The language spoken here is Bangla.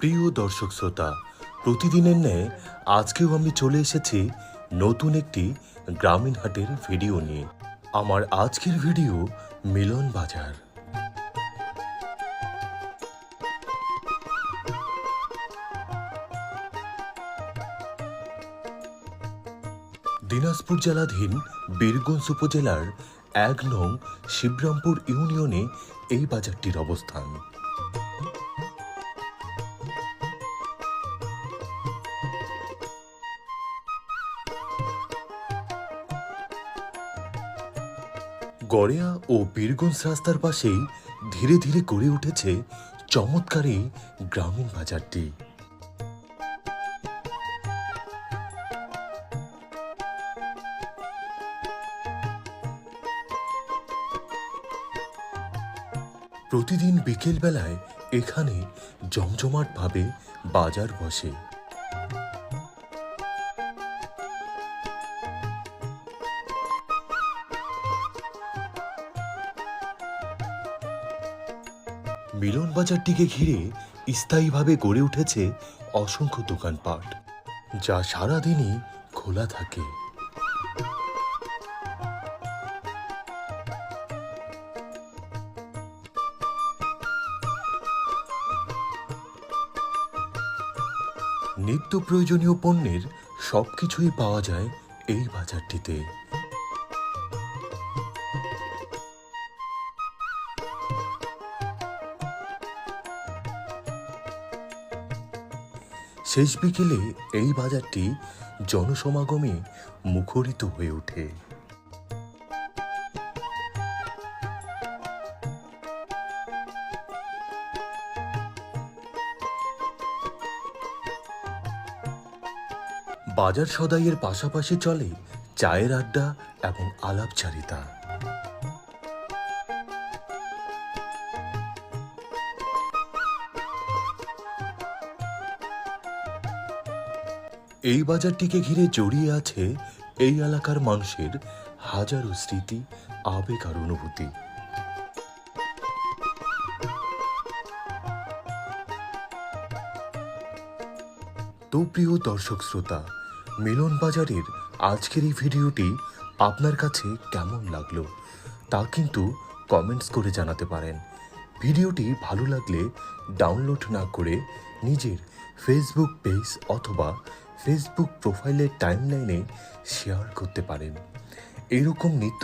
প্রিয় দর্শক শ্রোতা, প্রতিদিনের ন্যায় আজকেও আমি চলে এসেছি নতুন একটি গ্রামীণ হাটের ভিডিও নিয়ে। আমার আজকের ভিডিও মিলন বাজার। দিনাজপুর জেলাধীন বীরগঞ্জ উপজেলার ১ নং শিবরামপুর ইউনিয়নে এই বাজারটির অবস্থান। গড়িয়া ও বীরগঞ্জ রাস্তার পাশেই ধীরে ধীরে গড়ে উঠেছে চমৎকার এই গ্রামীণ বাজারটি। প্রতিদিন বিকেল বেলায় এখানে জমজমাটভাবে বাজার বসে। মিলন বাজারটিকে ঘিরে স্থায়ীভাবে গড়ে উঠেছে অসংখ্য দোকানপাট, যা সারাদিনই খোলা থাকে। নিত্য প্রয়োজনীয় পণ্যের সবকিছুই পাওয়া যায় এই বাজারটিতে। শেষ বিকেলে এই বাজারটি জনসমাগমে মুখরিত হয়ে ওঠে। বাজার সদাইয়ের পাশাপাশি চলে চায়ের আড্ডা এবং আলাপচারিতা। এই বাজারটিকে ঘিরে জড়িয়ে আছে এই এলাকার মানুষের হাজারো স্মৃতি, আবেগ আর অনুভূতি। তো প্রিয় দর্শক শ্রোতা, মিলন বাজারের আজকের এই ভিডিওটি আপনার কাছে কেমন লাগলো তা কিন্তু কমেন্টস করে জানাতে পারেন। ভিডিওটি ভালো লাগলে ডাউনলোড না করে নিজের ফেসবুক পেজ অথবা ফেসবুক প্রোফাইলের টাইমলাইনে শেয়ার করতে পারেন। এরকম নিত্য